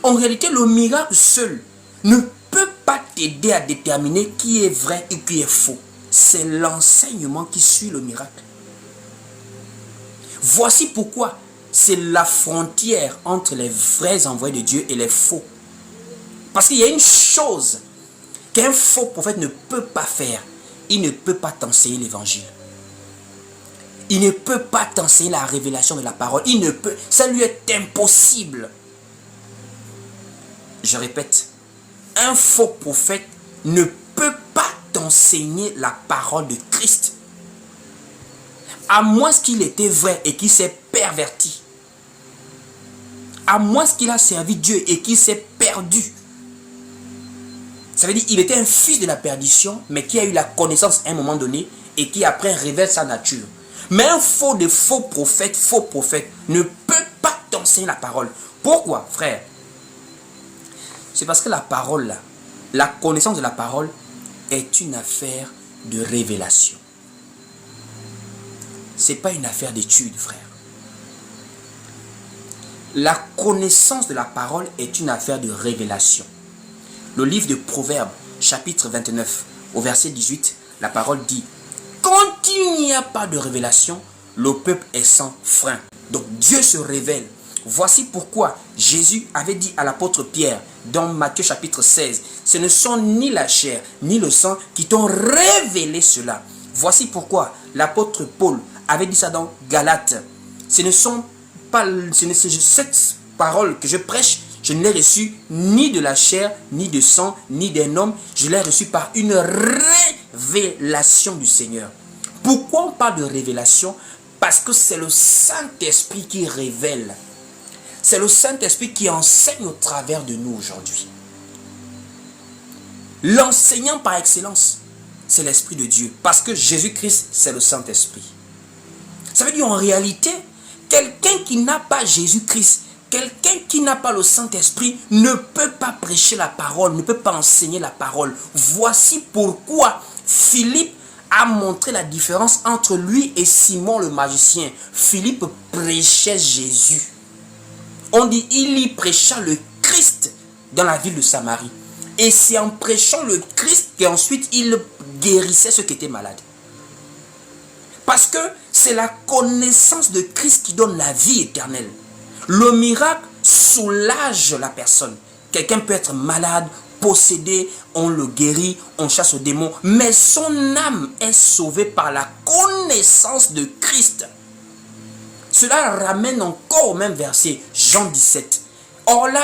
En réalité, le miracle seul ne peut pas t'aider à déterminer qui est vrai et qui est faux. C'est l'enseignement qui suit le miracle. Voici pourquoi c'est la frontière entre les vrais envoyés de Dieu et les faux. Parce qu'il y a une chose qu'un faux prophète ne peut pas faire. Il ne peut pas t'enseigner l'évangile. Il ne peut pas t'enseigner la révélation de la parole. Il ne peut. Ça lui est impossible. Je répète, un faux prophète ne peut pas t'enseigner la parole de Christ. À moins qu'il était vrai et qu'il s'est perverti. À moins qu'il a servi Dieu et qu'il s'est perdu. Ça veut dire qu'il était un fils de la perdition, mais qui a eu la connaissance à un moment donné et qui après révèle sa nature. Mais un faux prophète ne peut pas t'enseigner la parole. Pourquoi, frère? C'est parce que la parole, là, la connaissance de la parole est une affaire de révélation. Ce n'est pas une affaire d'étude, frère. La connaissance de la parole est une affaire de révélation. Le livre de Proverbes, chapitre 29, au verset 18, la parole dit: quand il n'y a pas de révélation, le peuple est sans frein. Donc Dieu se révèle. Voici pourquoi Jésus avait dit à l'apôtre Pierre, dans Matthieu chapitre 16, ce ne sont ni la chair, ni le sang qui t'ont révélé cela. Voici pourquoi l'apôtre Paul avait dit ça dans Galates. Cette parole que je prêche, je ne l'ai reçue ni de la chair, ni de sang, ni d'un homme. Je l'ai reçue par une révélation du Seigneur. Pourquoi on parle de révélation? Parce que c'est le Saint-Esprit qui révèle. C'est le Saint-Esprit qui enseigne au travers de nous aujourd'hui. L'enseignant par excellence, c'est l'Esprit de Dieu. Parce que Jésus-Christ, c'est le Saint-Esprit. Ça veut dire en réalité, quelqu'un qui n'a pas Jésus-Christ, quelqu'un qui n'a pas le Saint-Esprit ne peut pas prêcher la parole, ne peut pas enseigner la parole. Voici pourquoi Philippe a montré la différence entre lui et Simon le magicien. Philippe prêchait Jésus. On dit il y prêcha le Christ dans la ville de Samarie. Et c'est en prêchant le Christ qu'ensuite il guérissait ceux qui étaient malades. Parce que c'est la connaissance de Christ qui donne la vie éternelle. Le miracle soulage la personne. Quelqu'un peut être malade, possédé, on le guérit, on chasse au démon. Mais son âme est sauvée par la connaissance de Christ. Cela ramène encore au même verset, Jean 17. Or là,